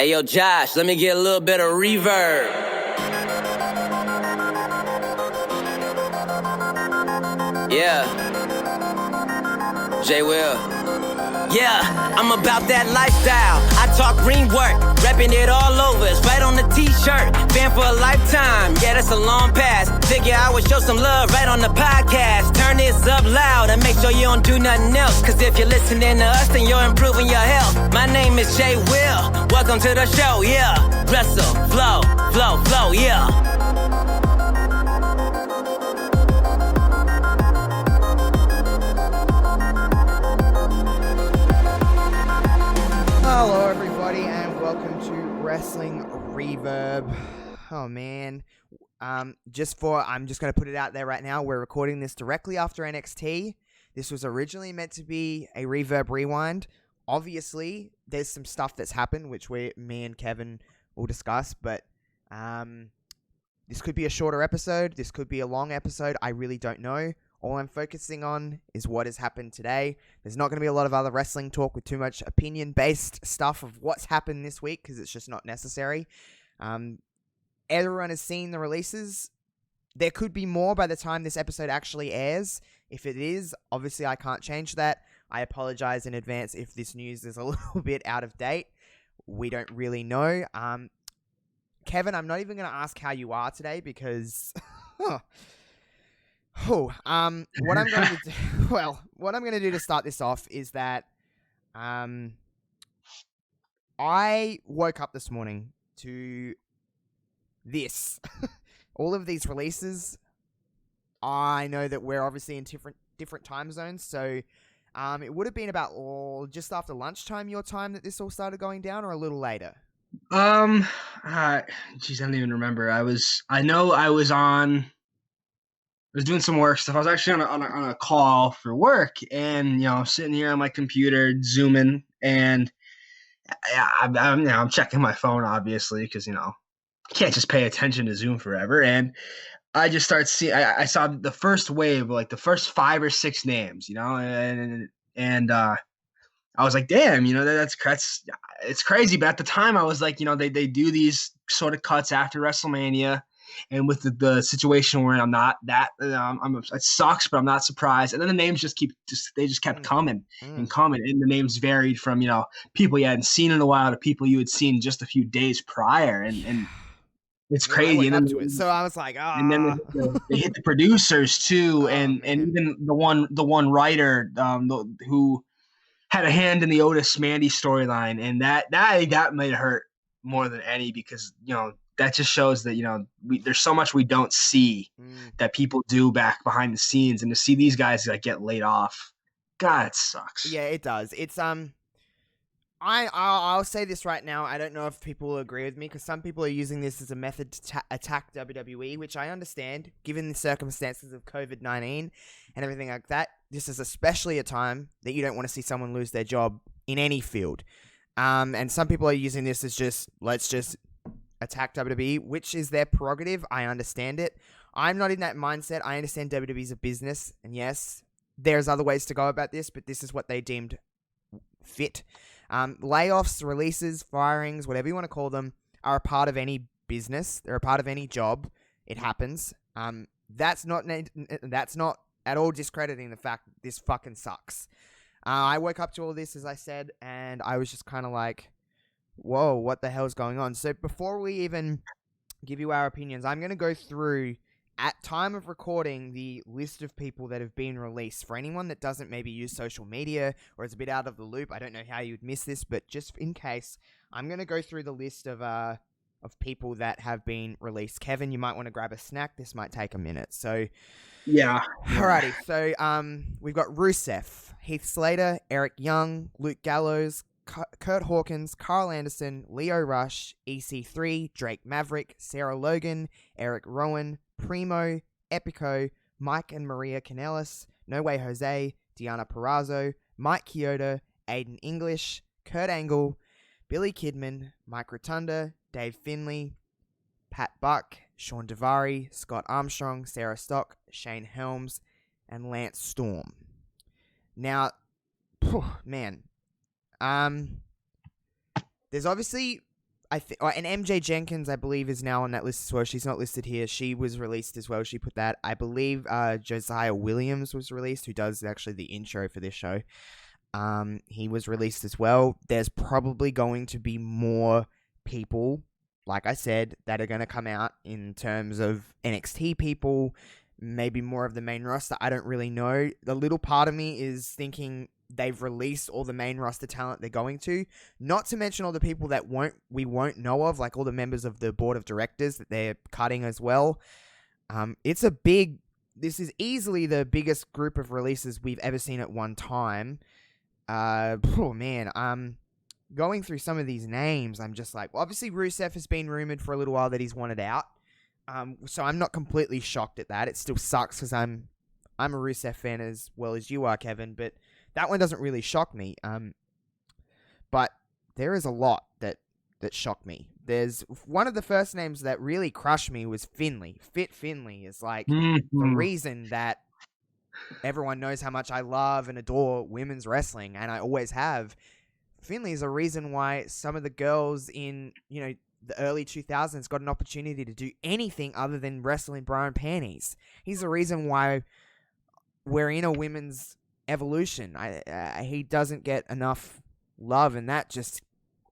Hey, yo, Josh, let me get a little bit of reverb. Yeah. J. Will. Yeah, I'm about that lifestyle. I talk green work, repping it all over. It's right on the t-shirt. Fan for a lifetime. Yeah, that's a long pass. Figure I would show some love right on the podcast. Turn this up loud and make sure you don't do nothing else. Cause if you're listening to us, then you're improving your health. My name is J. Will. Welcome to the show, yeah. Wrestle, flow, flow, flow, yeah. Hello everybody and welcome to Wrestling Reverb. Oh man, I'm just going to put it out there right now. We're recording this directly after NXT. This was originally meant to be a Reverb Rewind. Obviously, there's some stuff that's happened, which me and Kevin will discuss, but this could be a shorter episode. This could be a long episode. I really don't know. All I'm focusing on is what has happened today. There's not going to be a lot of other wrestling talk with too much opinion-based stuff of what's happened this week because it's just not necessary. Everyone has seen the releases. There could be more by the time this episode actually airs. If it is, obviously I can't change that. I apologize in advance if this news is a little bit out of date. We don't really know. Kevin, I'm not even going to ask how you are today because... what I'm going to do, what I'm going to do to start this off is that I woke up this morning to this. All of these releases. I know that we're obviously in different time zones, so it would have been about just after lunchtime your time that this all started going down, or a little later. Geez, I don't even remember. I was doing some work stuff. I was actually on a call for work, and sitting here on my computer zooming, and I'm checking my phone obviously because you can't just pay attention to Zoom forever. And I just start seeing. I saw the first wave, like the first 5 or 6 names, and I was like, damn, that's it's crazy. But at the time, I was like, they do these sort of cuts after WrestleMania. And with the situation where I'm not that, it sucks, but I'm not surprised. And then the names just kept coming and coming. And the names varied from, people you hadn't seen in a while to people you had seen just a few days prior. And it's crazy. And then so I was like, and then they hit the producers too. And even the one writer who had a hand in the Otis Mandy storyline. And that might hurt more than any because, that just shows that, there's so much we don't see that people do back behind the scenes, and to see these guys get laid off, God, it sucks. Yeah, it does. It's I'll say this right now. I don't know if people will agree with me because some people are using this as a method to attack WWE, which I understand given the circumstances of COVID-19 and everything like that. This is especially a time that you don't want to see someone lose their job in any field. And some people are using this as let's just attack WWE, which is their prerogative. I understand it. I'm not in that mindset. I understand WWE's a business, and yes, there's other ways to go about this, but this is what they deemed fit. Layoffs, releases, firings, whatever you want to call them, are a part of any business. They're a part of any job. It happens. That's not at all discrediting the fact that this fucking sucks. I woke up to all this, as I said, and I was just kind of like, whoa, what the hell's going on? So before we even give you our opinions, I'm going to go through, at time of recording, the list of people that have been released. For anyone that doesn't maybe use social media or is a bit out of the loop, I don't know how you'd miss this, but just in case, I'm going to go through the list of people that have been released. Kevin, you might want to grab a snack. This might take a minute. So yeah. Alrighty. So we've got Rusev, Heath Slater, Eric Young, Luke Gallows, Kurt Hawkins, Carl Anderson, Leo Rush, EC3, Drake Maverick, Sarah Logan, Eric Rowan, Primo, Epico, Mike and Maria Kanellis, No Way Jose, Deanna Purrazzo, Mike Chioda, Aiden English, Kurt Angle, Billy Kidman, Mike Rotunda, Dave Finley, Pat Buck, Sean Devari, Scott Armstrong, Sarah Stock, Shane Helms, and Lance Storm. Now, man, there's obviously and MJ Jenkins, I believe, is now on that list as well. She's not listed here. She was released as well. She put that. I believe Josiah Williams was released, who does actually the intro for this show. He was released as well. There's probably going to be more people, like I said, that are going to come out in terms of NXT people, maybe more of the main roster. I don't really know. The little part of me is thinking they've released all the main roster talent they're going to, not to mention all the people that we won't know of, like all the members of the board of directors that they're cutting as well. This is easily the biggest group of releases we've ever seen at one time. Going through some of these names, I'm just like, well, obviously Rusev has been rumored for a little while that he's wanted out. So I'm not completely shocked at that. It still sucks because I'm a Rusev fan as well as you are, Kevin, but that one doesn't really shock me. But there is a lot that shocked me. There's one of the first names that really crushed me was Finlay. Fit Finlay is like the reason that everyone knows how much I love and adore women's wrestling, and I always have. Finlay is a reason why some of the girls in, the early 2000s got an opportunity to do anything other than wrestling bra and panties. He's the reason why we're in a women's evolution. He doesn't get enough love, and that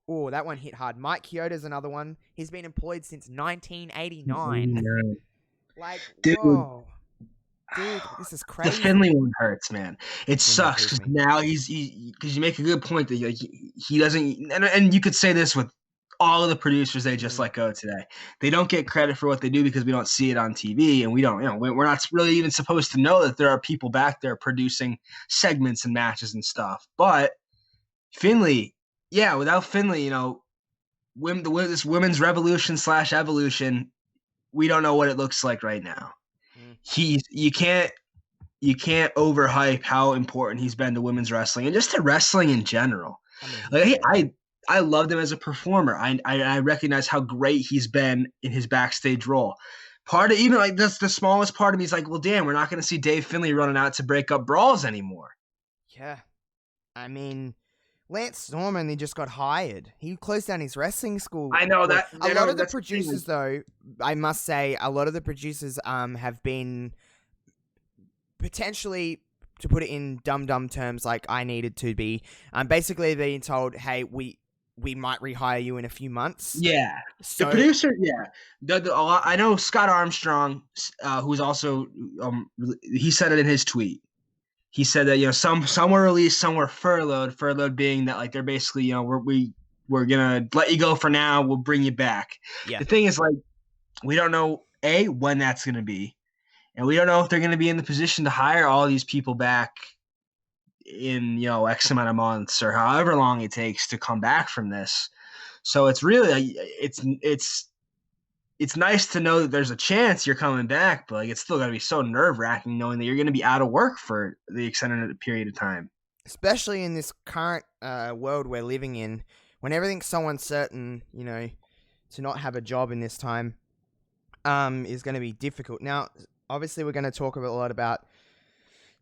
one hit hard. Mike Chioda's another one. He's been employed since 1989. Like, dude, whoa. Dude, this is crazy. The Finlay one hurts, man. It sucks because now because you make a good point that he doesn't, and you could say this with all of the producers they just let go today. They don't get credit for what they do because we don't see it on TV, and we don't, we're not really even supposed to know that there are people back there producing segments and matches and stuff. But Finlay, without Finlay, this women's revolution / evolution, we don't know what it looks like right now. You can't overhype how important he's been to women's wrestling and just to wrestling in general. I loved him as a performer. I recognize how great he's been in his backstage role. Part of that's the smallest part of me is like, well, damn, we're not going to see Dave Finlay running out to break up brawls anymore. Yeah, I mean, Lance Storm only just got hired. He closed down his wrestling school. I know that. A lot of the producers, though, I must say, a lot of the producers have been potentially, to put it in dumb terms, like I needed to be, basically being told, hey, we might rehire you in a few months. Yeah. So, the producer, I know Scott Armstrong, who's also, he said it in his tweet. He said that, some were released, some were furloughed being that, like, they're basically, we're going to let you go for now. We'll bring you back. Yeah. The thing is, like, we don't know, when that's going to be. And we don't know if they're going to be in the position to hire all these people back in, X amount of months or however long it takes to come back from this. So it's really, it's nice to know that there's a chance you're coming back, but it's still got to be so nerve-wracking knowing that you're going to be out of work for the extended period of time. Especially in this current world we're living in, when everything's so uncertain, to not have a job in this time is going to be difficult. Now, obviously, we're going to talk a lot about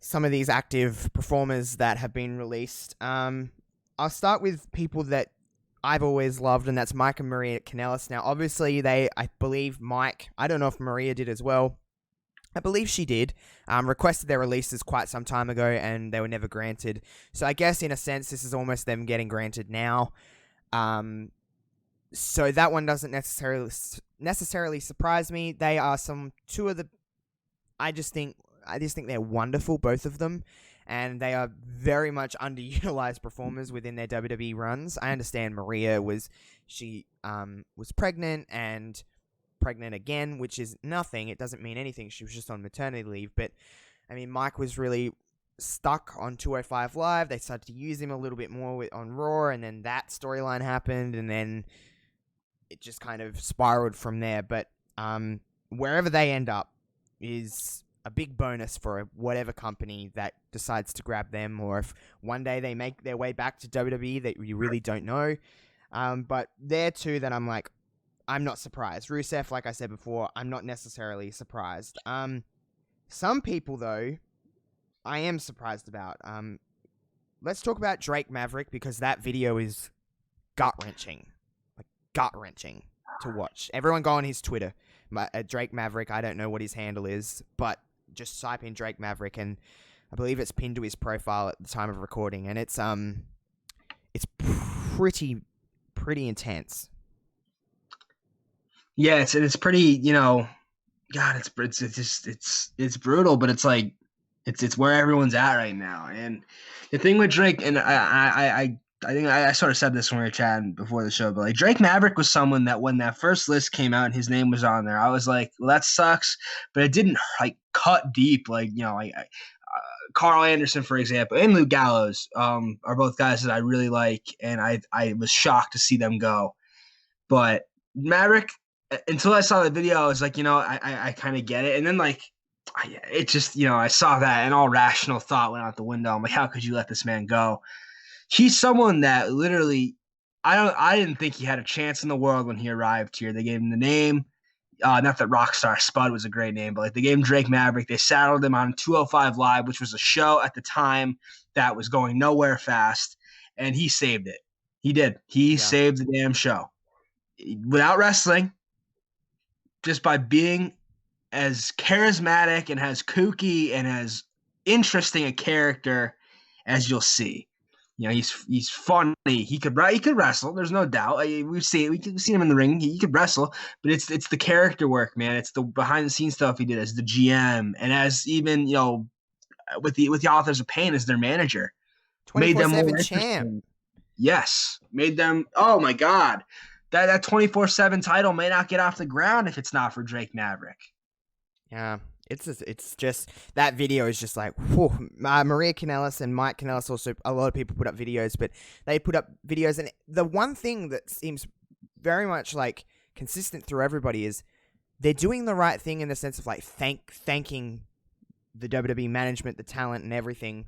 some of these active performers that have been released. I'll start with people that I've always loved, and that's Mike and Maria Kanellis. Now, obviously, I believe Mike, I don't know if Maria did as well. I believe she did, requested their releases quite some time ago, and they were never granted. So I guess, in a sense, this is almost them getting granted now. So that one doesn't necessarily surprise me. They are two of the... I just think they're wonderful, both of them. And they are very much underutilized performers within their WWE runs. I understand Maria was pregnant and pregnant again, which is nothing. It doesn't mean anything. She was just on maternity leave. But, I mean, Mike was really stuck on 205 Live. They started to use him a little bit more on Raw, and then that storyline happened, and then it just kind of spiraled from there. But wherever they end up is a big bonus for whatever company that decides to grab them, or if one day they make their way back to WWE, that you really don't know. But they're two that I'm like, I'm not surprised. Rusev, like I said before, I'm not necessarily surprised. Some people, though, I am surprised about. Let's talk about Drake Maverick, because that video is gut-wrenching. Like, gut-wrenching to watch. Everyone go on his Twitter. Drake Maverick, I don't know what his handle is, but just type in Drake Maverick, and I believe it's pinned to his profile at the time of recording, and it's pretty intense. Yeah, it's pretty, God, it's brutal, but it's like it's where everyone's at right now. And the thing with Drake, and I think I sort of said this when we were chatting before the show, but like Drake Maverick was someone that when that first list came out and his name was on there, I was like, well, that sucks, but it didn't like cut deep. Like, Carl Anderson, for example, and Luke Gallows are both guys that I really like, and I was shocked to see them go. But Maverick, until I saw the video, I was like, I kind of get it. And then it just, I saw that and all rational thought went out the window. I'm like, how could you let this man go? He's someone that literally, I didn't think he had a chance in the world when he arrived here. They gave him the name. Not that Rockstar Spud was a great name, but like they gave him Drake Maverick. They saddled him on 205 Live, which was a show at the time that was going nowhere fast, and he saved it. He did. He saved the damn show. Without wrestling, just by being as charismatic and as kooky and as interesting a character as you'll see. He's funny. He could wrestle. There's no doubt. We've seen him in the ring. He could wrestle, but it's the character work, man. It's the behind the scenes stuff he did as the GM and as even with the Authors of Pain as their manager, made them more 24/7 champ. Yes, made them. Oh my God, that 24/7 title may not get off the ground if it's not for Drake Maverick. Yeah. It's just that video is just like, whew. Maria Kanellis and Mike Kanellis also, a lot of people put up videos, but they put up videos, and the one thing that seems very much like consistent through everybody is they're doing the right thing in the sense of like thanking the WWE management, the talent, and everything,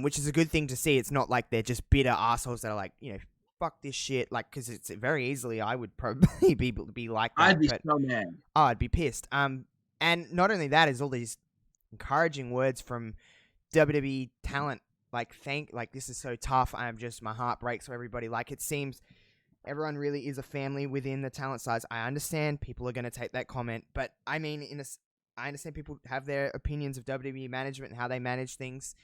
which is a good thing to see. It's not like they're just bitter assholes that are like, fuck this shit, like, because it's very easily I would probably be like that. I'd be so mad. Oh, I'd be pissed. And not only that is all these encouraging words from WWE talent, like this is so tough. My heart breaks for everybody. Like, it seems everyone really is a family within the talent size. I understand people are going to take that comment, but I mean, I understand people have their opinions of WWE management and how they manage things.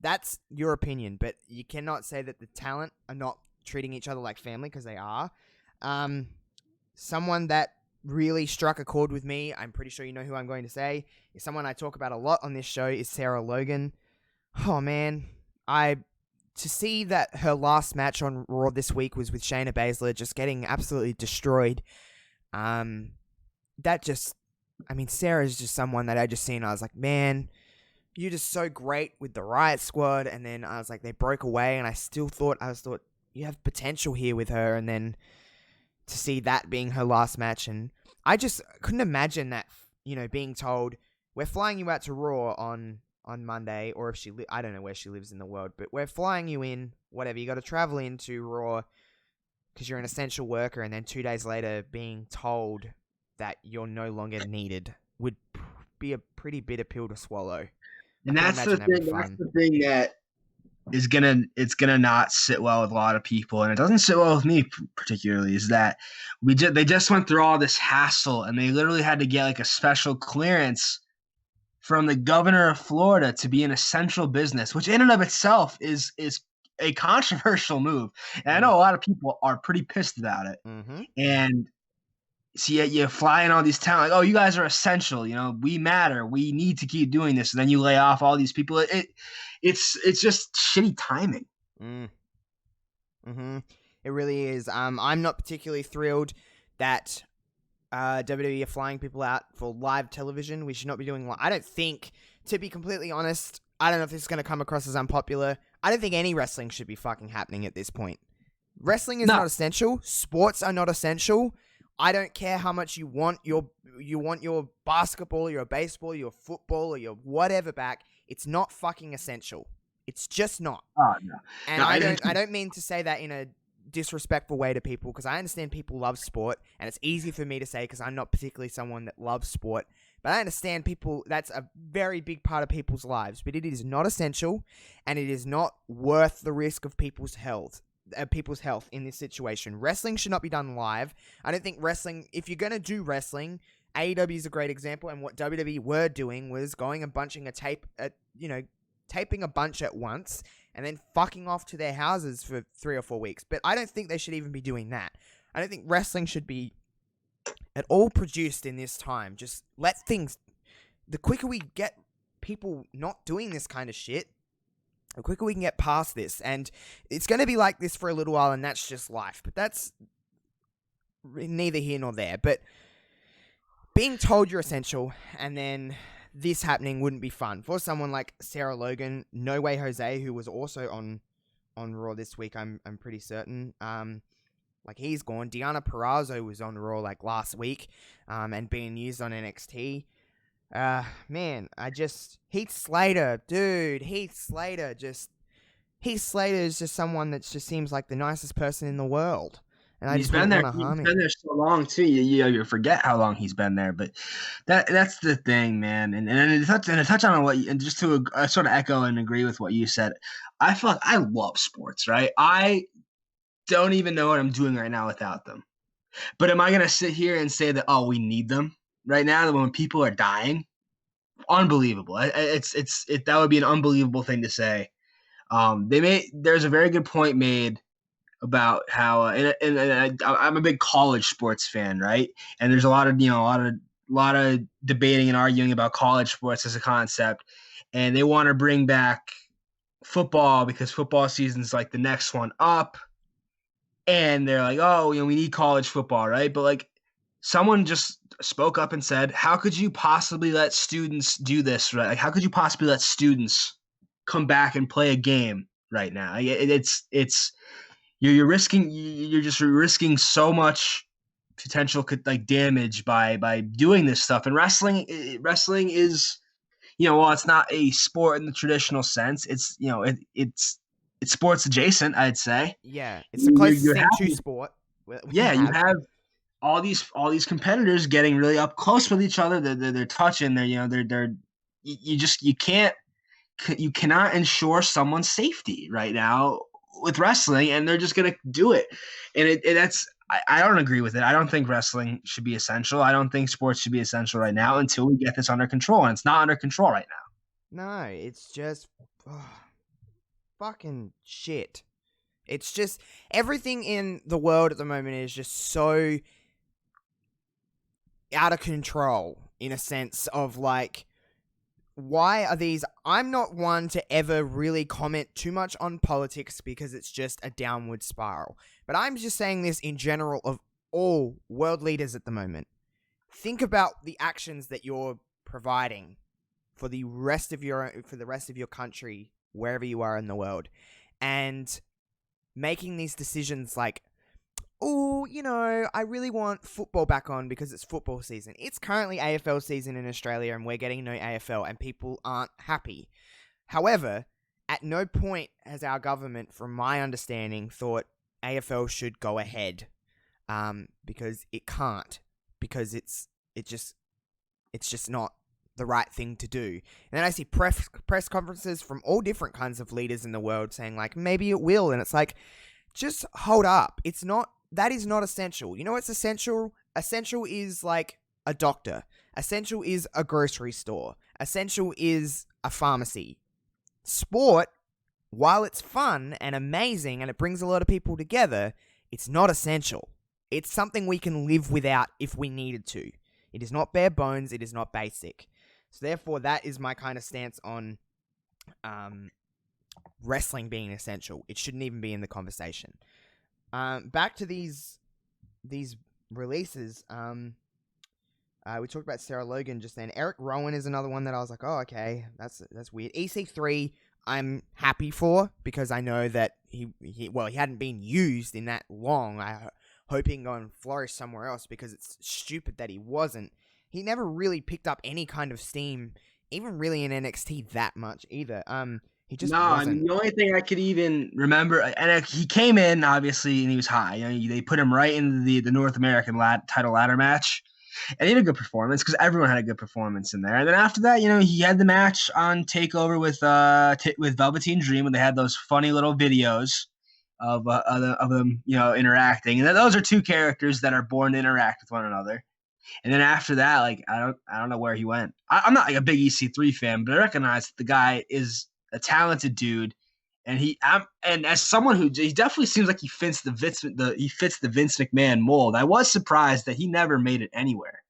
That's your opinion, but you cannot say that the talent are not treating each other like family, because they are. Someone that really struck a chord with me, I'm pretty sure you know who I'm going to say, is someone I talk about a lot on this show, is Sarah Logan. Oh man, to see that her last match on Raw this week was with Shayna Baszler just getting absolutely destroyed. Sarah's just someone that I just seen, I was like, man, you're just so great with the Riot Squad, and then I was like, they broke away, and I thought you have potential here with her, and then to see that being her last match, and I just couldn't imagine that, being told, we're flying you out to Raw on Monday, or if I don't know where she lives in the world, but we're flying you in, whatever, you got to travel into Raw because you're an essential worker, and then 2 days later being told that you're no longer needed would be a pretty bitter pill to swallow. And that's the thing that is gonna not sit well with a lot of people, and it doesn't sit well with me particularly, is that they just went through all this hassle, and they literally had to get like a special clearance from the governor of Florida to be an essential business, which in and of itself is a controversial move. And I know a lot of people are pretty pissed about it. Mm-hmm. And see, you fly in all these towns, like, oh, you guys are essential, we matter, we need to keep doing this, and then you lay off all these people. It's just shitty timing. Mm-hmm. It really is. I'm not particularly thrilled that WWE are flying people out for live television. We should not be doing I don't think, to be completely honest, I don't know if this is going to come across as unpopular, I don't think any wrestling should be fucking happening at this point. Wrestling is not essential. Sports are not essential. I don't care how much you want your basketball, your baseball, your football, or your whatever back. It's not fucking essential. It's just not. Oh no. And I don't mean to say that in a disrespectful way to people, because I understand people love sport, and it's easy for me to say because I'm not particularly someone that loves sport. But I understand people, that's a very big part of people's lives. But it is not essential, and it is not worth the risk of people's health. people's health in this situation. Wrestling should not be done live. I don't think wrestling, if you're going to do wrestling, AEW is a great example, and what WWE were doing was going and bunching a tape, taping a bunch at once, and then fucking off to their houses for 3 or 4 weeks. But I don't think they should even be doing that. I don't think wrestling should be at all produced in this time. Just let things... The quicker we get people not doing this kind of shit, the quicker we can get past this. And it's going to be like this for a little while, and that's just life. But that's neither here nor there. But being told you're essential, and then this happening wouldn't be fun. For someone like Sarah Logan, No Way Jose, who was also on Raw this week, I'm pretty certain. He's gone. Deonna Purrazzo was on Raw last week, and being used on NXT. Heath Slater, dude, Heath Slater is just someone that just seems like the nicest person in the world. And he's been there so long too. You forget how long he's been there, but that's the thing, man. And to touch on what, and just to sort of echo and agree with what you said, I love sports, right? I don't even know what I'm doing right now without them. But am I gonna sit here and say that we need them right now when people are dying? Unbelievable. That would be an unbelievable thing to say. There's a very good point made about how I'm a big college sports fan, right? And there's a lot of debating and arguing about college sports as a concept, and they want to bring back football because football season's like the next one up, and they're like, we need college football, right? But someone just spoke up and said, how could you possibly let students do this, right? How could you possibly let students come back and play a game right now? You're just risking so much potential damage by doing this stuff. And wrestling is, while it's not a sport in the traditional sense, it's sports adjacent, I'd say. Yeah, it's the closest thing to sport. You have all these competitors getting really up close with each other. They're touching. You cannot ensure someone's safety right now with wrestling, and they're just gonna do it. And I don't agree with it. I don't think wrestling should be essential. I don't think sports should be essential right now until we get this under control, and it's not under control right now. No, it's just fucking shit. It's just everything in the world at the moment is just so out of control in a sense of why are these... I'm not one to ever really comment too much on politics because it's just a downward spiral. But I'm just saying this in general of all world leaders at the moment. Think about the actions that you're providing for the rest of your country, wherever you are in the world, and making these decisions I really want football back on because it's football season. It's currently AFL season in Australia, and we're getting no AFL, and people aren't happy. However, at no point has our government, from my understanding, thought AFL should go ahead, because it can't, because it's just not the right thing to do. And then I see press conferences from all different kinds of leaders in the world saying maybe it will, and it's just hold up. That is not essential. You know what's essential? Essential is a doctor. Essential is a grocery store. Essential is a pharmacy. Sport, while it's fun and amazing and it brings a lot of people together, it's not essential. It's something we can live without if we needed to. It is not bare bones. It is not basic. So therefore, that is my kind of stance on wrestling being essential. It shouldn't even be in the conversation. Back to these releases. We talked about Sarah Logan just then. Eric Rowan is another one that I was like, oh, okay, that's weird. EC3, I'm happy for because I know that he hadn't been used in that long. I hope he can go and flourish somewhere else because it's stupid that he wasn't. He never really picked up any kind of steam, even really in NXT that much either. He just wasn't. I mean, the only thing I could even remember, and he came in obviously, and he was high. They put him right in the North American title ladder match, and he had a good performance because everyone had a good performance in there. And then after that, he had the match on Takeover with Velveteen Dream, when they had those funny little videos of them, interacting. And then those are two characters that are born to interact with one another. And then after that, like I don't know where he went. I'm not like a big EC3 fan, but I recognize that the guy is a talented dude, and and as someone who he definitely seems like he fits the Vince McMahon mold. I was surprised that he never made it anywhere.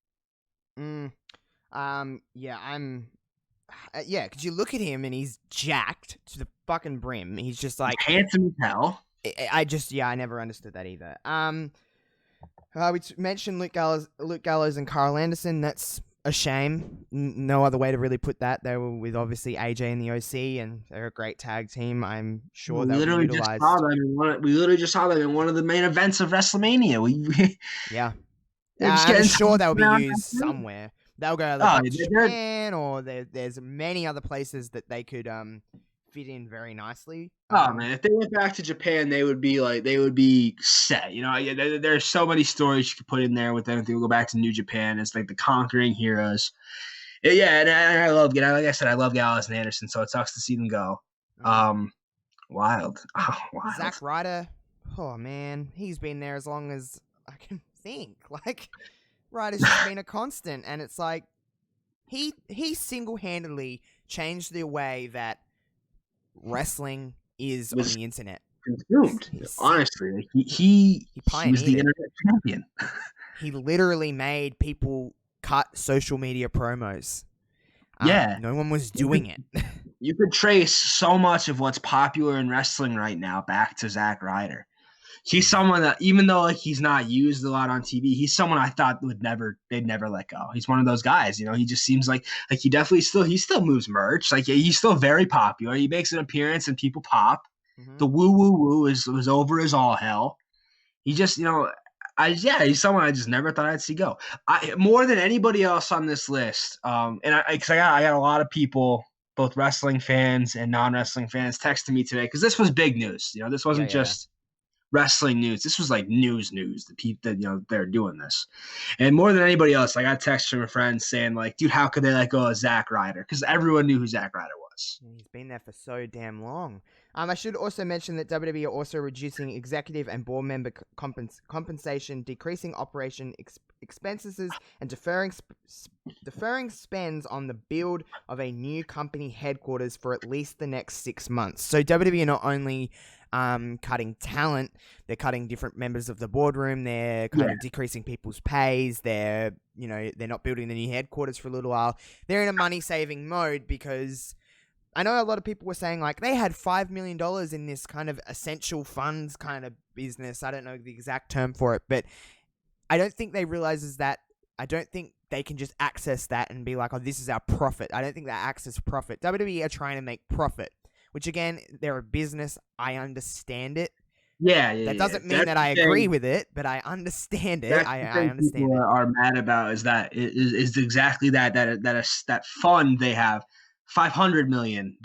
Yeah, because you look at him and he's jacked to the fucking brim. He's just like handsome as hell. I never understood that either. We mentioned Luke Gallows and Carl Anderson. That's a shame. No other way to really put that. They were with obviously AJ and the OC, and they're a great tag team. I'm sure they'll be utilized. We literally just saw them in one of the main events of WrestleMania. Yeah. I'm sure they'll be used somewhere. They'll go to Japan, or there's many other places that they could fit in very nicely. Man, if they went back to Japan, they would be set. There's so many stories you could put in there with them if they would go back to New Japan. It's like the conquering heroes. Yeah, and I love, like I said, I love Gallows and Anderson, so it sucks to see them go. Wild. Wild. Zack Ryder, oh man, he's been there as long as I can think. Like, Ryder's just been a constant, and it's like he single-handedly changed the way that wrestling is on the internet. Consumed. Honestly, he was the internet champion. He literally made people cut social media promos. No one was doing it. You could trace so much of what's popular in wrestling right now back to Zack Ryder. He's someone that, even though like he's not used a lot on TV, he's someone I thought they'd never let go. He's one of those guys, he just seems like he definitely still moves merch. Like he's still very popular. He makes an appearance and people pop. Mm-hmm. The woo was over as all hell. He just, he's someone I just never thought I'd see go. More than anybody else on this list. Because I got a lot of people, both wrestling fans and non-wrestling fans, texting me today because this was big news. This wasn't just wrestling news. This was like news. The people that they're doing this, and more than anybody else, I got texts from a friend saying like, "Dude, how could they let go of Zack Ryder?" Because everyone knew who Zack Ryder was. He's been there for so damn long. I should also mention that WWE are also reducing executive and board member compensation, decreasing operation expenses, and deferring spends on the build of a new company headquarters for at least the next 6 months. So WWE are not only cutting talent, they're cutting different members of the boardroom, they're kind of decreasing people's pays, they're not building the new headquarters for a little while. They're in a money-saving mode because I know a lot of people were saying like they had $5 million in this kind of essential funds kind of business. I don't know the exact term for it, but I don't think they realizes that. I don't think they can just access that and be like, oh, this is our profit. I don't think they access profit. WWE are trying to make profit, which again, they're a business. I understand it. Yeah. That doesn't mean that I agree with it, but I understand it. I understand people are mad about is that is exactly that fund they have. $500 million,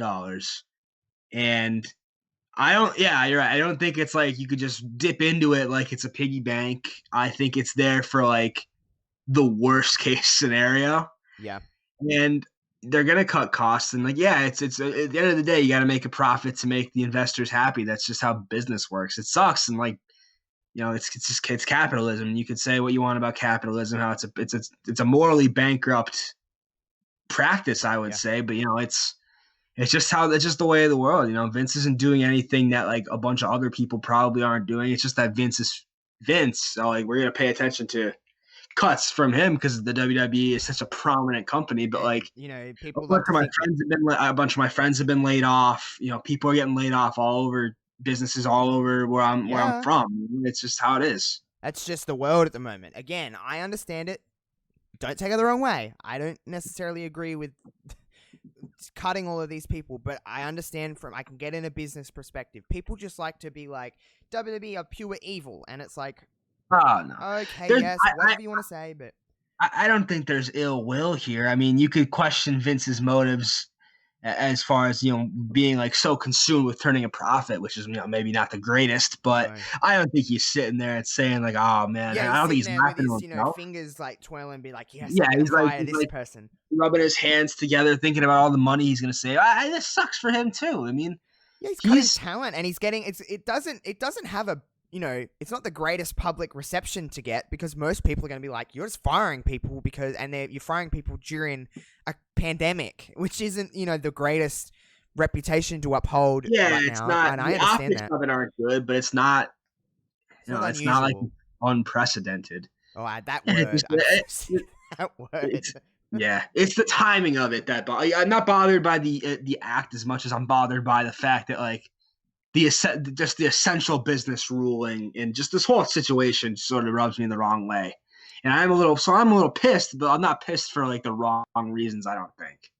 and I don't. Yeah, you're right. I don't think it's like you could just dip into it like it's a piggy bank. I think it's there for like the worst case scenario. Yeah, and they're gonna cut costs, and like it's at the end of the day, you got to make a profit to make the investors happy. That's just how business works. It sucks, and like it's capitalism. You could say what you want about capitalism, how it's a morally bankrupt practice, I would say, but it's just the way of the world. Vince isn't doing anything that like a bunch of other people probably aren't doing. It's just that Vince is Vince, so like we're gonna pay attention to cuts from him because the WWE is such a prominent company. But like people, a bunch of my friends have been laid off. People are getting laid off all over businesses all over where I'm from. It's just how it is. That's just the world at the moment. Again, I understand it. Don't take it the wrong way. I don't necessarily agree with cutting all of these people, but I understand I can get in a business perspective. People just like to be like, WWE are pure evil, and it's like, oh, no. Okay, whatever you want to say, but I don't think there's ill will here. I mean, you could question Vince's motives as far as being like so consumed with turning a profit, which is maybe not the greatest, but right. I don't think he's sitting there and saying like, oh man, I don't think he's laughing with his fingers like twirling, be like, yes, he's like this person, rubbing his hands together, thinking about all the money he's gonna save. This sucks for him too. I mean, Yeah, he's cutting talent, and he's getting it doesn't have a, you know, it's not the greatest public reception to get, because most people are going to be like, you're just firing people you're firing people during a pandemic, which isn't, you know, the greatest reputation to uphold. Yeah, right it's now, not. and I The understand optics that. of it aren't good, but it's not. It's not It's not like unusual. unprecedented. Oh, that word. That word. Yeah, it's the timing of it I'm not bothered by the act as much as I'm bothered by the fact that like the essential business ruling and just this whole situation sort of rubs me the wrong way, and I'm a little pissed, but I'm not pissed for like the wrong reasons. I don't think.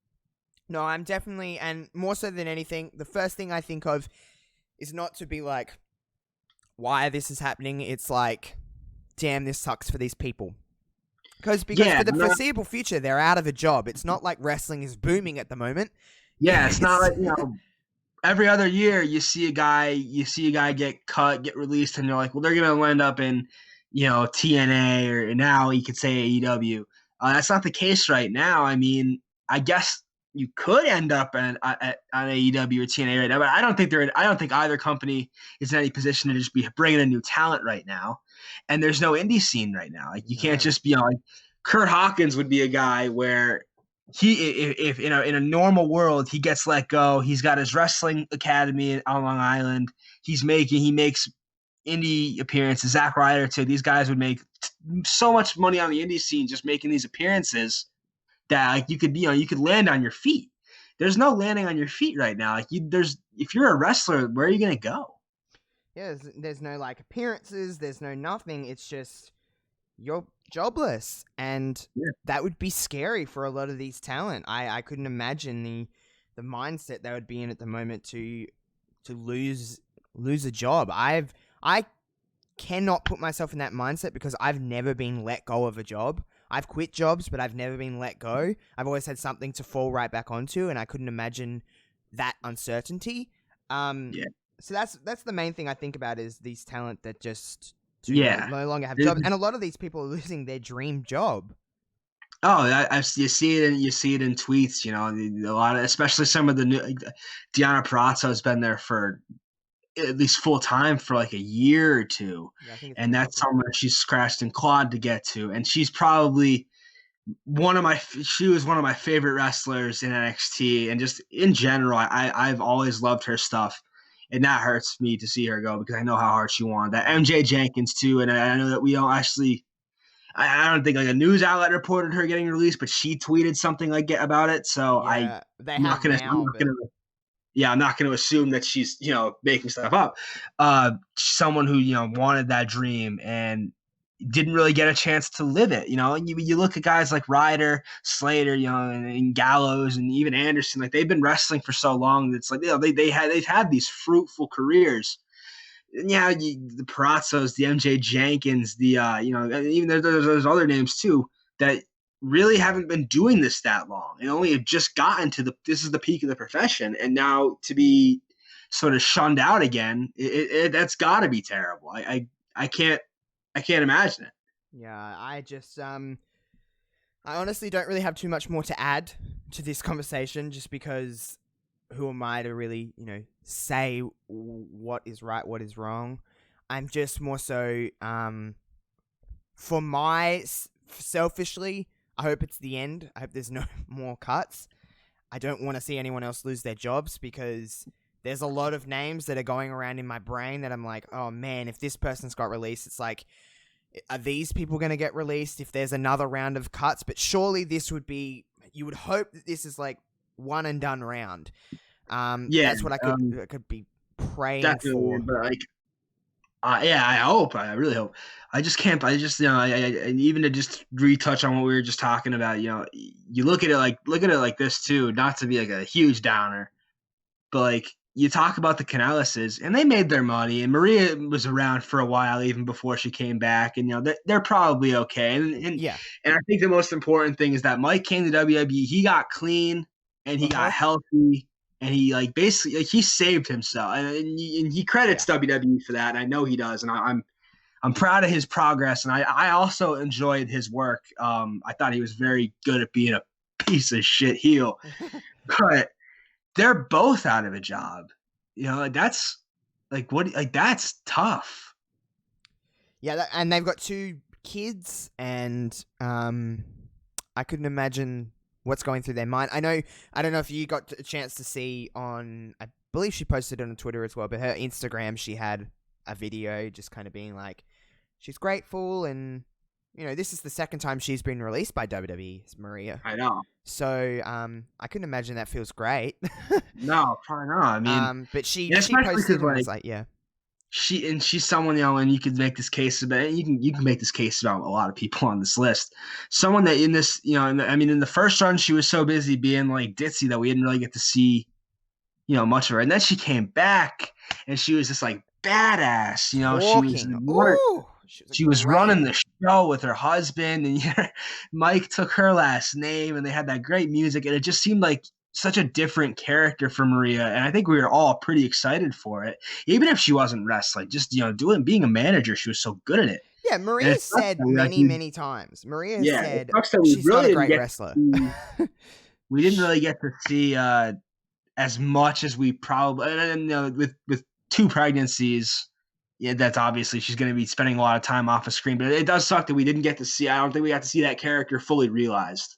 No, I'm definitely, and more so than anything, the first thing I think of is not to be like, why this is happening. It's like, damn, this sucks for these people. Because for the foreseeable future, they're out of a job. It's not like wrestling is booming at the moment. Yeah, it's not like, you know, every other year you see a guy get cut, get released, and you're like, well, they're gonna end up in, you know, TNA, or now you could say AEW. That's not the case right now. I mean, I guess you could end up on AEW or TNA right now, but I don't think either company is in any position to just be bringing in new talent right now. And there's no indie scene right now. Like you can't just be like Kurt Hawkins would be a guy where if in a normal world he gets let go. He's got his wrestling academy on Long Island. He makes indie appearances. Zack Ryder too. These guys would make so much money on the indie scene just making these appearances that like you could land on your feet. There's no landing on your feet right now. Like if you're a wrestler, where are you gonna go? Yeah, there's no like appearances, there's no nothing. It's just you're jobless, and that would be scary for a lot of these talent. I couldn't imagine the mindset they would be in at the moment to lose a job. I cannot put myself in that mindset because I've never been let go of a job. I've quit jobs, but I've never been let go. I've always had something to fall right back onto, and I couldn't imagine that uncertainty. So that's the main thing I think about is these talent that just no longer have jobs, and a lot of these people are losing their dream job. Oh, you see it in tweets. You know, a lot of, especially some of the new. Deonna Purrazzo has been there for at least full time for like a year or two, and that's somewhere she's scratched and clawed to get to. And she's probably she was one of my favorite wrestlers in NXT, and just in general, I've always loved her stuff. And that hurts me to see her go because I know how hard she wanted that. MJ Jenkins too, and I know that we don't actually. I don't think like a news outlet reported her getting released, but she tweeted something like about it. So I'm not going to assume that she's making stuff up. Someone who wanted that dream and didn't really get a chance to live it. You look at guys like Ryder, Slater, and Gallows, and even Anderson. Like they've been wrestling for so long that it's like they've had these fruitful careers. And the Purrazzos, the MJ Jenkins, even there's other names too that really haven't been doing this that long and only have just gotten to this is the peak of the profession, and now to be sort of shunned out again, that's got to be terrible. I can't imagine it. Yeah, I just I honestly don't really have too much more to add to this conversation, just because who am I to really, say what is right, what is wrong? I'm just more so, selfishly, I hope it's the end. I hope there's no more cuts. I don't want to see anyone else lose their jobs because there's a lot of names that are going around in my brain that I'm like, oh man, if this person's got released, it's like, are these people going to get released if there's another round of cuts? But surely this would be, you would hope that this is like one and done round. That's what I could be praying for. But I hope. I really hope. I just can't. And even to just retouch on what we were just talking about. You look at it like this too. Not to be like a huge downer, but like you talk about the Canellises, and they made their money. And Maria was around for a while, even before she came back. And they're probably okay. And I think the most important thing is that Mike came to WWE. He got clean and he got healthy. And he basically he saved himself, and he credits WWE for that. And I know he does, and I'm proud of his progress. And I also enjoyed his work. I thought he was very good at being a piece of shit heel, but they're both out of a job. that's that's tough. Yeah, and they've got 2 kids, and I couldn't imagine what's going through their mind. I don't know if you got a chance to see on, I believe she posted it on Twitter as well, but her Instagram, she had a video just kind of being like, she's grateful, and this is the second time she's been released by WWE, Maria. I know. So I couldn't imagine that feels great. No, probably not. I mean, but she especially posted and because was like, yeah. She's someone, and you could make this case about, you can make this case about a lot of people on this list. Someone that in this, in the first run she was so busy being like ditzy that we didn't really get to see, much of her. And then she came back and she was just like badass, she was running the show with her husband, and Mike took her last name, and they had that great music, and it just seemed like such a different character for Maria, and I think we were all pretty excited for it. Even if she wasn't wrestling, just being a manager, she was so good at it. Yeah, Maria said many times. Maria said she's really not a great wrestler. We didn't really get to see as much as we probably, and with 2 pregnancies. Yeah, that's obviously she's going to be spending a lot of time off a screen, but it does suck that we didn't get to see. I don't think we got to see that character fully realized.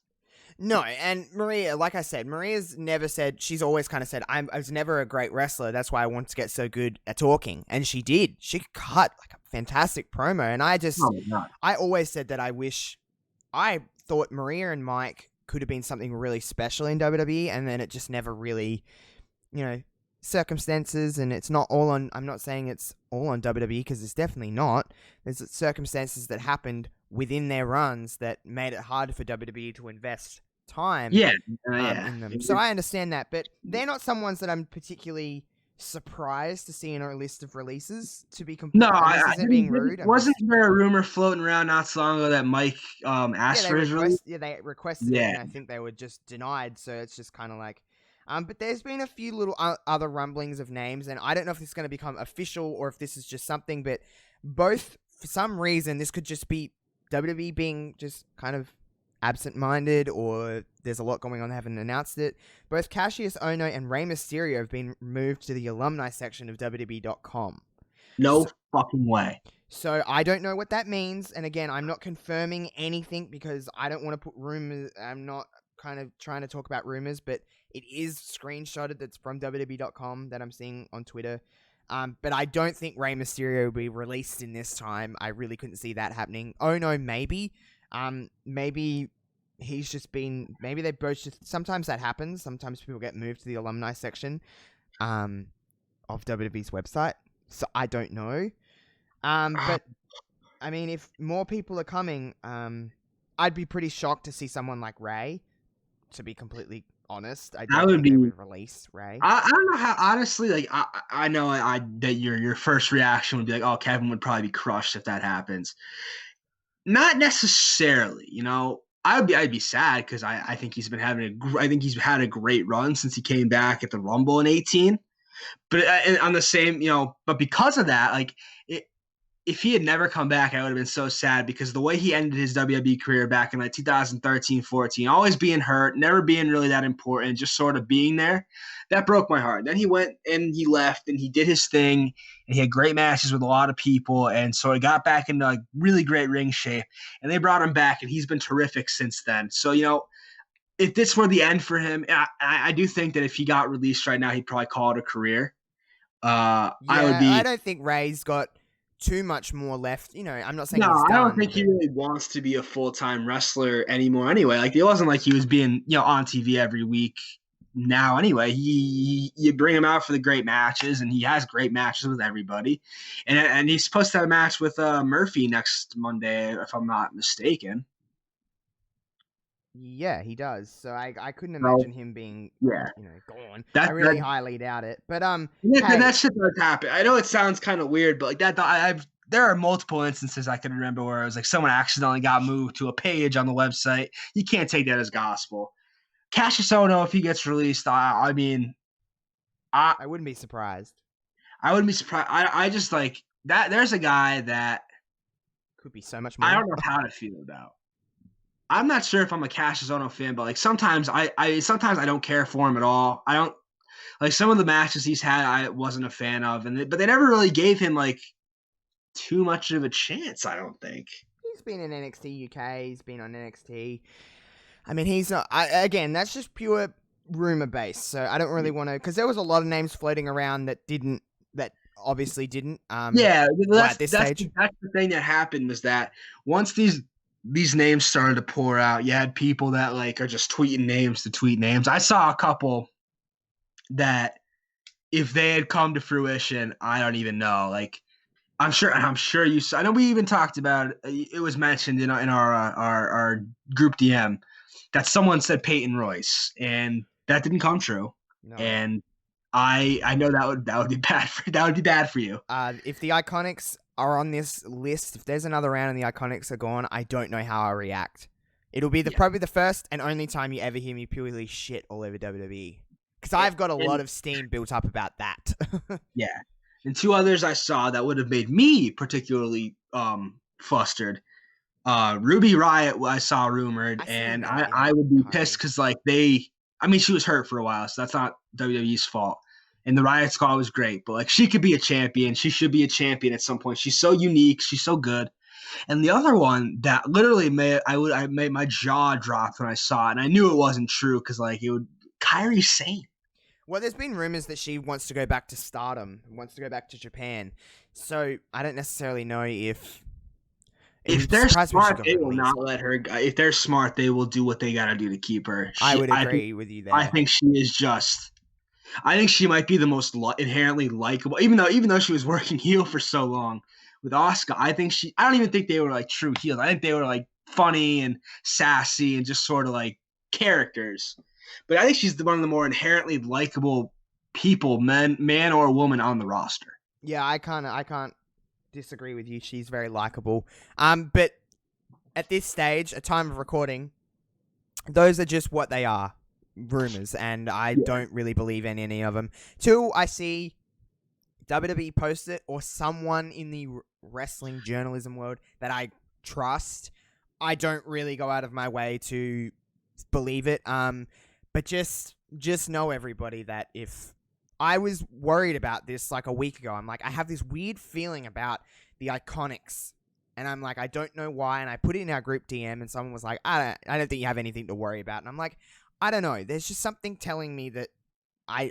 No, and Maria, like I said, Maria's never said, she's always kind of said, I was never a great wrestler. That's why I wanted to get so good at talking. And she did. She cut like a fantastic promo. And I always said that I thought Maria and Mike could have been something really special in WWE. And then it just never really, circumstances, and it's not all on, I'm not saying it's all on WWE, because it's definitely not. There's circumstances that happened within their runs that made it harder for WWE to invest time in them. So I understand that, but they're not someones that I'm particularly surprised to see in our list of releases, to be completely honest. Being rude. Wasn't there a rumor floating around not so long ago that Mike asked for his release? Yeah, they requested it, and I think they were just denied, so it's just kind of like, but there's been a few little other rumblings of names, and I don't know if this is going to become official or if this is just something, but both, for some reason, this could just be WWE being just kind of absent-minded, or there's a lot going on, they haven't announced it. Both Cassius Ohno and Rey Mysterio have been moved to the alumni section of WWE.com. Fucking way. So I don't know what that means, and again, I'm not confirming anything because I don't want to put rumors, I'm not kind of trying to talk about rumors, but it is screenshotted that's from WWE.com that I'm seeing on Twitter. But I don't think Rey Mysterio will be released in this time. I really couldn't see that happening. Oh no, maybe. Maybe he's just been, maybe they both just, sometimes that happens. Sometimes people get moved to the alumni section of WWE's website. So I don't know. But I mean, if more people are coming, I'd be pretty shocked to see someone like Rey, to be completely honest. I don't think they would release Rey. I don't know how, honestly, like, I know that your first reaction would be like, oh, Kevin would probably be crushed if that happens. Not necessarily, I'd be sad because I think he's been I think he's had a great run since he came back at the Rumble in 2018. But on the same, but because of that, like, if he had never come back, I would have been so sad, because the way he ended his WWE career back in like 2013, 14, always being hurt, never being really that important, just sort of being there, that broke my heart. Then he went and he left and he did his thing, and he had great matches with a lot of people, and so he got back into like really great ring shape, and they brought him back, and he's been terrific since then. So, if this were the end for him, I do think that if he got released right now, he'd probably call it a career. I don't think Rey's got too much more left. I'm not saying no, he's done, I don't think he really wants to be a full-time wrestler anymore anyway. Like, it wasn't like he was being, on TV every week now anyway. You bring him out for the great matches, and he has great matches with everybody. And he's supposed to have a match with Murphy next Monday, if I'm not mistaken. Yeah, he does. So I couldn't imagine him being, gone. I really highly doubt it. But that shit does happen. I know it sounds kind of weird, but like that, there are multiple instances I can remember where it was like someone accidentally got moved to a page on the website. You can't take that as gospel. Cassius Ohno, if he gets released, I wouldn't be surprised. I wouldn't be surprised. I just like that. There's a guy that could be so much more. I don't know how to feel about. I'm not sure if I'm a Cassius Ohno fan, but like sometimes I don't care for him at all. Like some of the matches he's had, I wasn't a fan of, but they never really gave him like too much of a chance. I don't think. He's been in NXT UK. He's been on NXT. I mean, he's not. Again, that's just pure rumor base. So I don't really want to, because there was a lot of names floating around that obviously didn't. Yeah, at this stage. That's the thing that happened was that once these names started to pour out, you had people that like are just tweeting names to tweet names. I saw a couple that if they had come to fruition, I don't even know. Like I'm sure you saw. I know we even talked about it. It was mentioned in our group DM that someone said Peyton Royce, and that didn't come true. No. And I know that would be bad for you. If the Iconics are on this list, if there's another round and the Iconics are gone, I don't know how I react. It'll be probably the first and only time you ever hear me purely shit all over WWE. Because I've got a lot of steam built up about that. Yeah. And two others I saw that would have made me particularly flustered. Ruby Riott, I saw rumored, and I would be pissed because like she was hurt for a while, so that's not WWE's fault. And the Riott Squad was great, but like she could be a champion. She should be a champion at some point. She's so unique. She's so good. And the other one that literally made my jaw drop when I saw it, and I knew it wasn't true because like Kairi Sane. Well, there's been rumors that she wants to go back to Stardom, wants to go back to Japan. So I don't necessarily know if they're smart, they will not let her go. If they're smart, they will do what they got to do to keep her. I would agree with you there. I think she is just. I think she might be the most inherently likable, even though she was working heel for so long with Asuka. I don't even think they were like true heels. I think they were like funny and sassy and just sort of like characters. But I think she's one of the more inherently likable people, man or woman, on the roster. Yeah, I can't disagree with you. She's very likable. But at this stage, at time of recording, those are just what they are, rumors, and I don't really believe in any of them. Till I see WWE post it or someone in the wrestling journalism world that I trust, I don't really go out of my way to believe it. But just know, everybody, that if I was worried about this like a week ago, I'm like, I have this weird feeling about the Iconics, and I'm like, I don't know why, and I put it in our group DM, and someone was like, I don't think you have anything to worry about, and I'm like, I don't know, there's just something telling me that I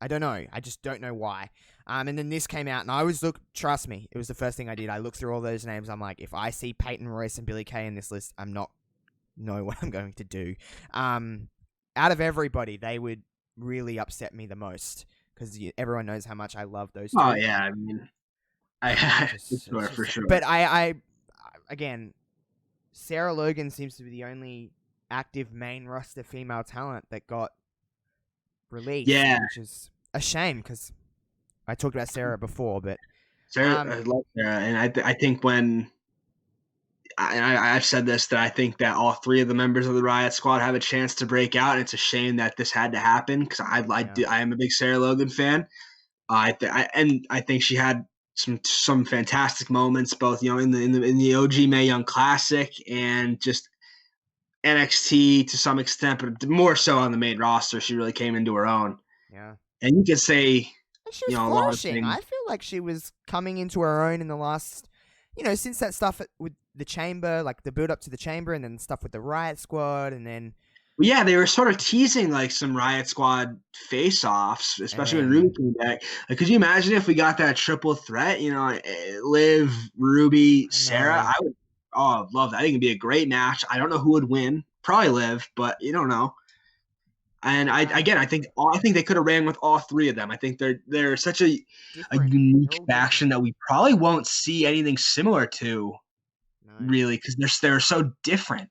don't know, I just don't know why. And then this came out, and trust me, it was the first thing I did. I looked through all those names. I'm like, if I see Peyton Royce and Billie Kay in this list, I'm not know what I'm going to do. Out of everybody, they would really upset me the most because everyone knows how much I love those two. Oh yeah, I mean, for sure. But I again, Sarah Logan seems to be the only active main roster female talent that got released. Yeah, which is a shame because I talked about Sarah before, but Sarah, I love Sarah, and I think when. I've said this, that I think that all three of the members of the Riott Squad have a chance to break out, and it's a shame that this had to happen because I am a big Sarah Logan fan. I think she had some fantastic moments, both in the OG Mae Young Classic and just NXT to some extent, but more so on the main roster. She really came into her own. Yeah, and you could say she was flourishing. I feel like she was coming into her own in the last. Since that stuff with the Chamber, like the build up to the Chamber, and then stuff with the Riott Squad, and then... Well, yeah, they were sort of teasing like some Riott Squad face-offs, especially when Ruby came back. Like, could you imagine if we got that triple threat? Liv, Ruby, Sarah. I would love that. I think it'd be a great match. I don't know who would win. Probably Liv, but you don't know. And I think they could have ran with all three of them. I think they're such a unique faction that we probably won't see anything similar to, really, because they're so different.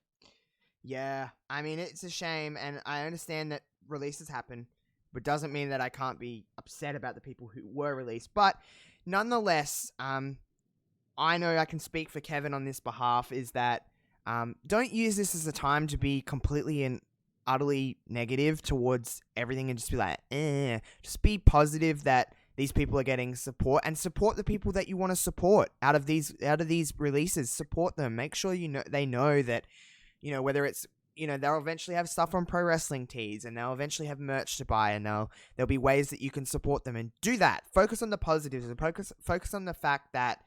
Yeah, I mean, it's a shame, and I understand that releases happen, but doesn't mean that I can't be upset about the people who were released. But nonetheless, I know I can speak for Kevin on this behalf, is that don't use this as a time to be completely and utterly negative towards everything and just be like, just be positive that these people are getting support, and support the people that you want to support out of these releases. Support them. Make sure they know that, whether it's they'll eventually have stuff on Pro Wrestling Tees, and they'll eventually have merch to buy, and there'll be ways that you can support them, and do that. Focus on the positives, and focus on the fact that,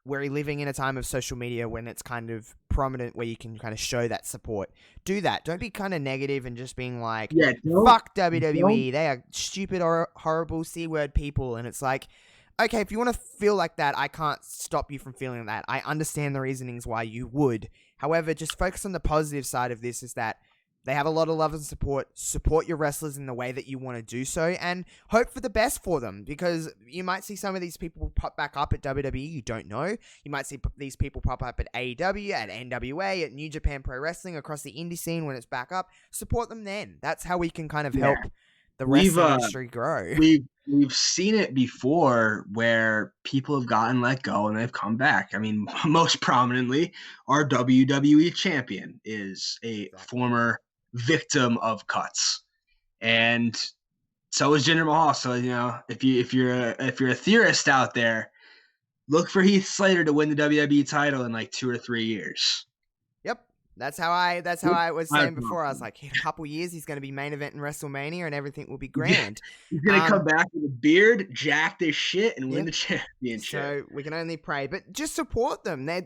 we're living in a time of social media when it's kind of prominent, where you can kind of show that support. Do that. Don't be kind of negative and just being like, fuck WWE. They are stupid or horrible C-word people. And it's like, okay, if you want to feel like that, I can't stop you from feeling that. I understand the reasonings why you would. However, just focus on the positive side of this, is that they have a lot of love and support. Support your wrestlers in the way that you want to do so, and hope for the best for them, because you might see some of these people pop back up at WWE. You don't know. You might see these people pop up at AEW, at NWA, at New Japan Pro Wrestling, across the indie scene when it's back up. Support them then. That's how we can kind of help the wrestling industry grow. We've seen it before where people have gotten let go and they've come back. I mean, most prominently, our WWE champion is a former victim of cuts, and so is Jinder Mahal. So if you're a theorist out there, look for Heath Slater to win the WWE title in like 2 or 3 years. Yep, that's how I was saying before. I was like, in a couple years, he's going to be main event in WrestleMania, and everything will be grand. He's going to come back with a beard, jacked as shit, and win the championship. So we can only pray, but just support them. Not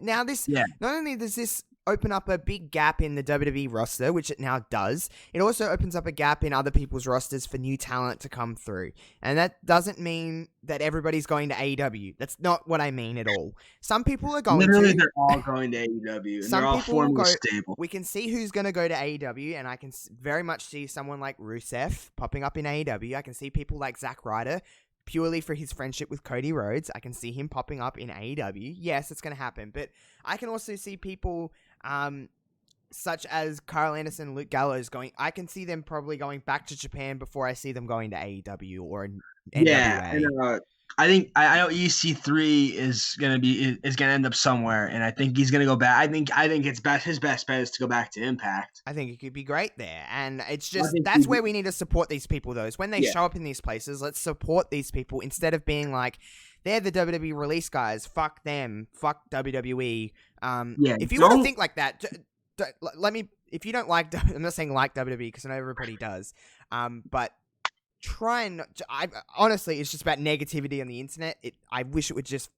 only does this open up a big gap in the WWE roster, which it now does, it also opens up a gap in other people's rosters for new talent to come through. And that doesn't mean that everybody's going to AEW. That's not what I mean at all. Some people are going Literally, they're all going to AEW, and they're all formally stable. We can see who's going to go to AEW, and I can very much see someone like Rusev popping up in AEW. I can see people like Zack Ryder, purely for his friendship with Cody Rhodes. I can see him popping up in AEW. Yes, it's going to happen. But I can also see people such as Carl Anderson, Luke Gallows I can see them probably going back to Japan before I see them going to AEW or NWA. Yeah, and, I think I know EC3 is gonna end up somewhere, and I think he's gonna go back. I think it's his best bet is to go back to Impact. I think it could be great there, and it's just that's where we need to support these people. Though, is when they show up in these places, let's support these people instead of being like, they're the WWE release guys. Fuck them. Fuck WWE. If you want to think like that, let me. If you don't like, I'm not saying like WWE because I know everybody does. But try and. Honestly, it's just about negativity on the internet. I wish it would just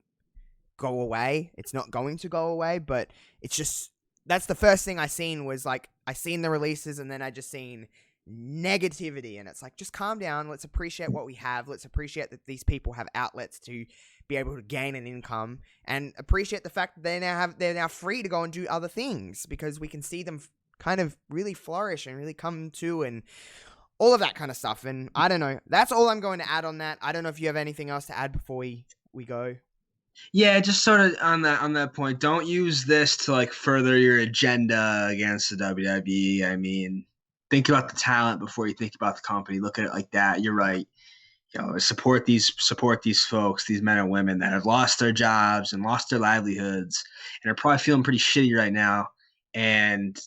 go away. It's not going to go away, but it's just. That's the first thing I seen was like I seen the releases and then I just seen negativity, and it's like, just calm down. Let's appreciate what we have. Let's appreciate that these people have outlets to be able to gain an income, and appreciate the fact that they're now free to go and do other things, because we can see them kind of really flourish and really come to, and all of that kind of stuff. And I don't know. That's all I'm going to add on that. I don't know if you have anything else to add before we go. Yeah, just sort of on that point. Don't use this to like further your agenda against the WWE. I mean, think about the talent before you think about the company. Look at it like that. You're right. Support these folks, these men and women that have lost their jobs and lost their livelihoods and are probably feeling pretty shitty right now. And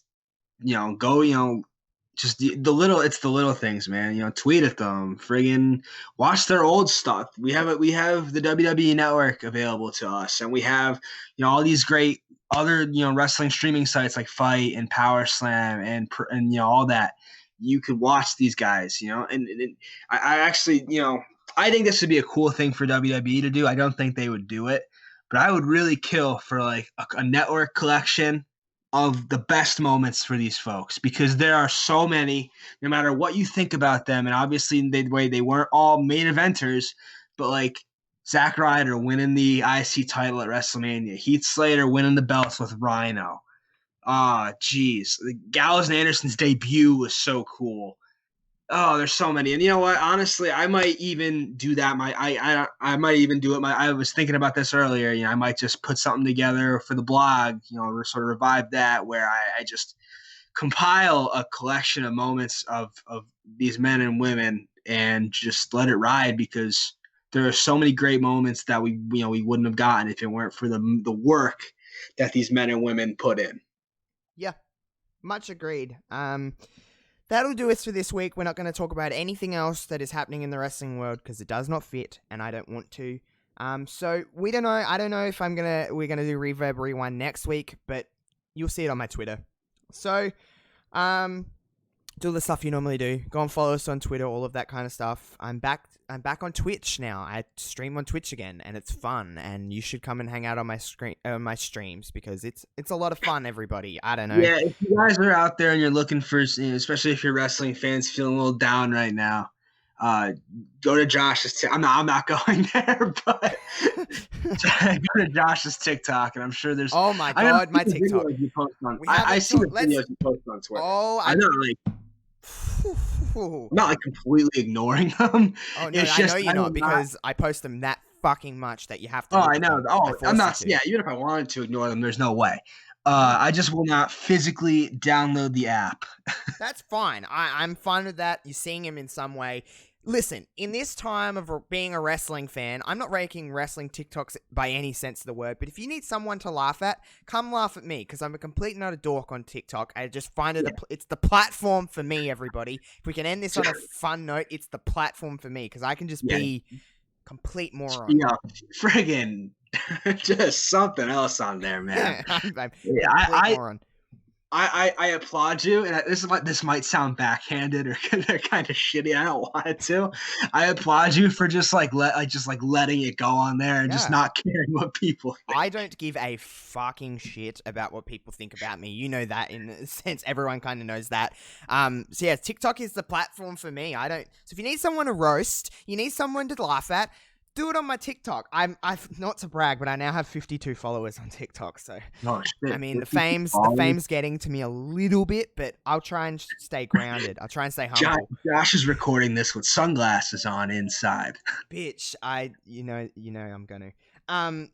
just the little things, man. Tweet at them, friggin' watch their old stuff. We have the WWE Network available to us, and we have all these great other wrestling streaming sites like Fight and Power Slam and all that. You could watch these guys, and I actually, I think this would be a cool thing for WWE to do. I don't think they would do it, but I would really kill for like a network collection of the best moments for these folks, because there are so many, no matter what you think about them. And obviously they weren't all main eventers, but like Zack Ryder winning the IC title at WrestleMania, Heath Slater winning the belts with Rhino. Geez. Gallows and Anderson's debut was so cool. Oh, there's so many. And you know what? Honestly, I might even do that. I might even do it. I was thinking about this earlier. I might just put something together for the blog, sort of revive that, where I just compile a collection of moments of these men and women and just let it ride, because there are so many great moments that we wouldn't have gotten if it weren't for the work that these men and women put in. Yeah, much agreed. That'll do us for this week. We're not going to talk about anything else that is happening in the wrestling world because it does not fit, and I don't want to. So we don't know. I don't know if we're gonna do Reverb Rewind next week, but you'll see it on my Twitter. So, do the stuff you normally do. Go and follow us on Twitter, all of that kind of stuff. I'm back on Twitch now. I stream on Twitch again, and it's fun. And you should come and hang out on my streams because it's a lot of fun. Everybody, I don't know. Yeah, if you guys are out there and you're looking for, especially if you're wrestling fans feeling a little down right now, go to Josh's. I'm not going there, but go to Josh's TikTok, and I'm sure there's. Oh my god, my TikTok! I see the videos you post on Twitter. Oh, I know, I'm not completely ignoring them. Oh no, I know you're not because I post them that fucking much that you have to. Oh, I know. Oh, I'm not. Yeah, even if I wanted to ignore them, there's no way. I just will not physically download the app. That's fine. I'm fine with that. You're seeing him in some way. Listen, in this time of being a wrestling fan, I'm not ranking wrestling TikToks by any sense of the word, but if you need someone to laugh at, come laugh at me, because I'm a complete and utter dork on TikTok. I just find it, it's the platform for me, everybody. If we can end this on a fun note, it's the platform for me, because I can just be complete moron. Yeah, friggin' just something else on there, man. Moron. I applaud you, and this might sound backhanded or kind of shitty. I don't want it to. I applaud you for just letting it go on there and just not caring what people think. I don't give a fucking shit about what people think about me. You know that in a sense. Everyone kind of knows that. So yeah, TikTok is the platform for me. So if you need someone to roast, you need someone to laugh at, do it on my TikTok. I've not to brag, but I now have 52 followers on TikTok. So I mean, the fame's getting to me a little bit, but I'll try and stay grounded. I'll try and stay humble. Josh is recording this with sunglasses on inside. Bitch, you know I'm gonna.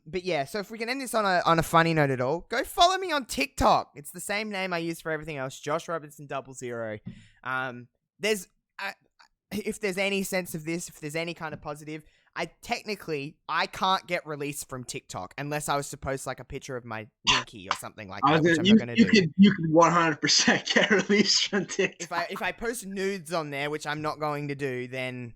But yeah, so if we can end this on a funny note at all, go follow me on TikTok. It's the same name I use for everything else, Josh Robinson 00. If there's any sense of this, if there's any kind of positive, I can't get released from TikTok unless I was to post like a picture of my Winky or something like that, which I'm not gonna do. You could 100% get released from TikTok. If I post nudes on there, which I'm not going to do, then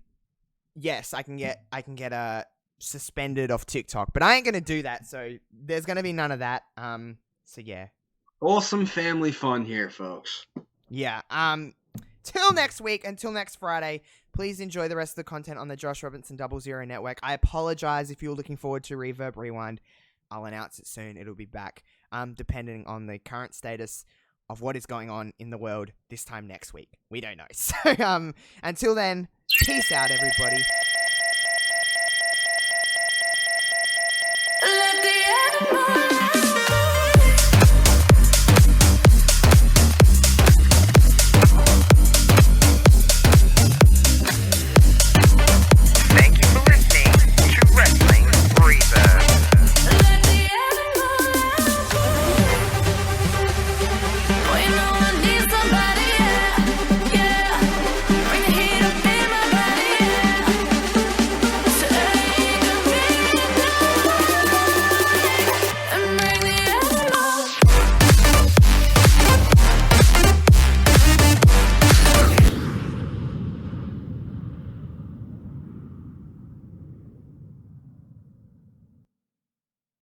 yes, I can get suspended off TikTok. But I ain't gonna do that, so there's gonna be none of that. So yeah. Wholesome family fun here, folks. Yeah. Till next week, until next Friday, please enjoy the rest of the content on the Josh Robinson 00 network. I apologize if you're looking forward to Reverb Rewind. I'll announce it soon. It'll be back, depending on the current status of what is going on in the world this time next week. We don't know. So, until then, peace out, everybody. Let the